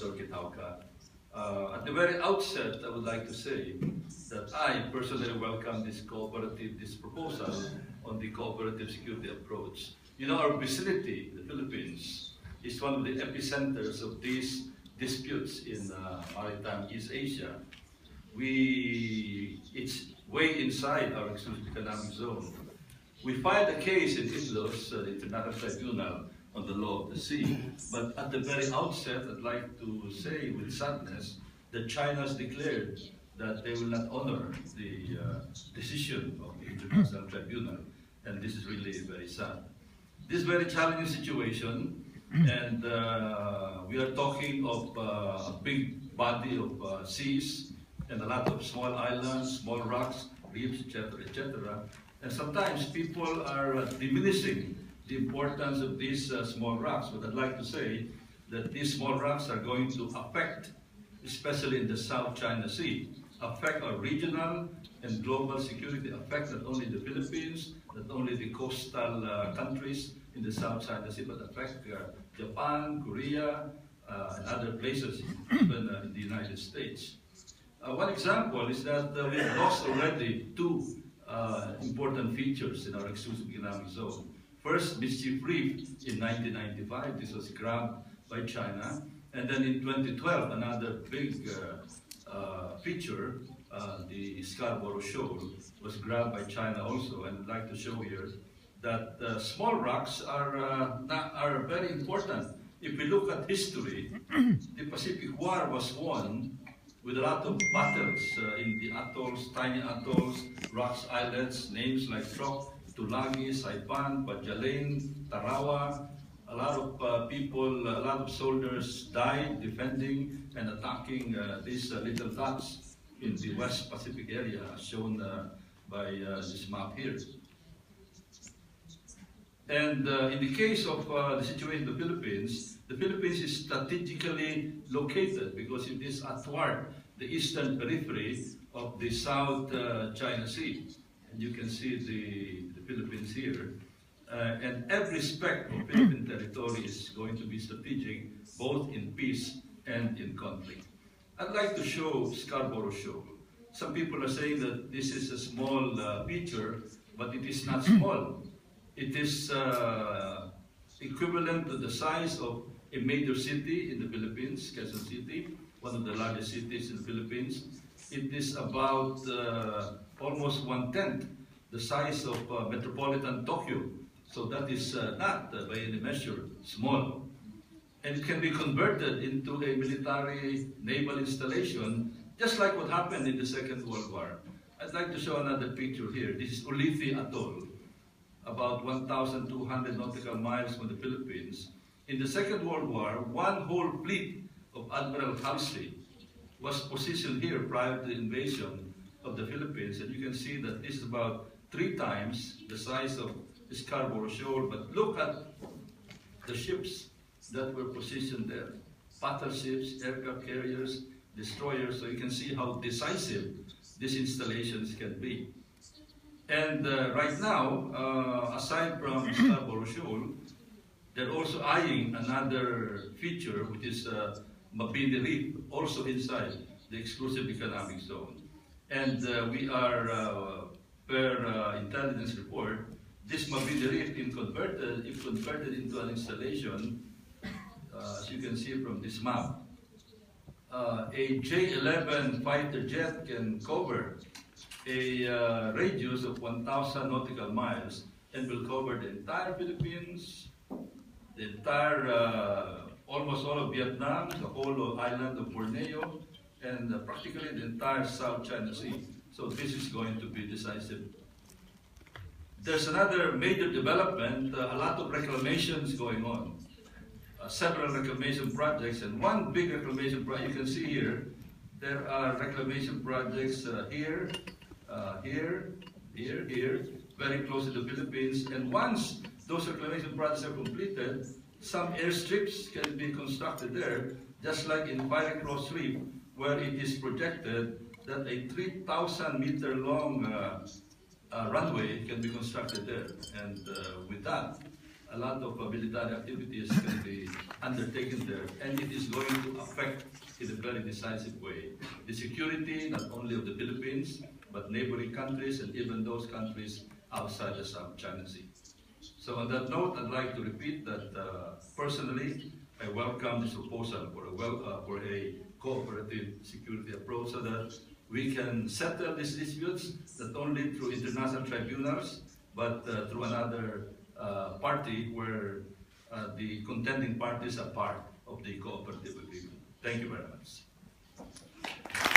Dr. Kitauka. At the very outset, I would like to say that I personally welcome this proposal on the cooperative security approach. You know, our vicinity, the Philippines, is one of the epicenters of these disputes in maritime East Asia. It's way inside our exclusive economic zone. We filed a case in ITLOS, the International Tribunal on the Law of the Sea, but at the very outset, I'd like to say with sadness that China has declared that they will not honor the decision of the International Tribunal, and this is really very sad. This is a very challenging situation, and we are talking of a big body of seas and a lot of small islands, small rocks, reefs, etc., etc. And sometimes people are diminishing the importance of these small rocks, but I'd like to say that these small rocks are going to affect, especially in the South China Sea, affect our regional and global security, affect not only the Philippines, not only the coastal countries in the South China Sea, but affect Japan, Korea, and other places, even in the United States. One example is that we've lost already two important features in our exclusive economic zone. First, Mischief Reef in 1995, this was grabbed by China, and then in 2012, another big feature, the Scarborough Shoal, was grabbed by China also. And I'd like to show here that small rocks are very important. If we look at history, the Pacific War was won with a lot of battles in the atolls, tiny atolls, rocks, islets, names like Truk, Tulagi, Saipan, Bajalain, Tarawa. A lot of people, a lot of soldiers died defending and attacking these little dots in the West Pacific area, shown by this map here. And in the case of the situation in the Philippines is strategically located because it is athwart the eastern periphery of the South China Sea. And you can see the Philippines here. And every speck of Philippine territory is going to be strategic, both in peace and in conflict. I'd like to show Scarborough Shoal. Some people are saying that this is a small feature, but it is not small. It is equivalent to the size of a major city in the Philippines, Quezon City, one of the largest cities in the Philippines. It is about almost 1/10 the size of metropolitan Tokyo. So that is not by any measure small. And it can be converted into a military naval installation, just like what happened in the Second World War. I'd like to show another picture here. This is Ulithi Atoll, about 1,200 nautical miles from the Philippines. In the Second World War, one whole fleet of Admiral Halsey was positioned here prior to the invasion of the Philippines. And you can see that this is about 3 times the size of Scarborough Shoal. But look at the ships that were positioned there. Battleships, aircraft carriers, destroyers. So you can see how decisive these installations can be. And right now, aside from Scarborough Shoal, they're also eyeing another feature, which is Mabini Reef, also inside the exclusive economic zone. And we are, per intelligence report, this Mabini Reef, if converted into an installation, as you can see from this map, a J-11 fighter jet can cover a radius of 1,000 nautical miles and will cover the entire Philippines, the entire, almost all of Vietnam, the whole island of Borneo, and practically the entire South China Sea. So this is going to be decisive. There's another major development, a lot of reclamations going on. Several reclamation projects, and one big reclamation project, you can see here, there are reclamation projects here, here, very close to the Philippines. And once those reclamation projects are completed, some airstrips can be constructed there, just like in Fiery Cross Reef, where it is projected that a 3,000-meter long runway can be constructed there. And with that, a lot of military activities can be undertaken there, and it is going to affect in a very decisive way the security not only of the Philippines, but neighboring countries and even those countries outside the South China Sea. So on that note, I'd like to repeat that personally, I welcome this proposal for a cooperative security approach so that we can settle these disputes not only through international tribunals, but through another party where the contending parties are part of the cooperative agreement. Thank you very much.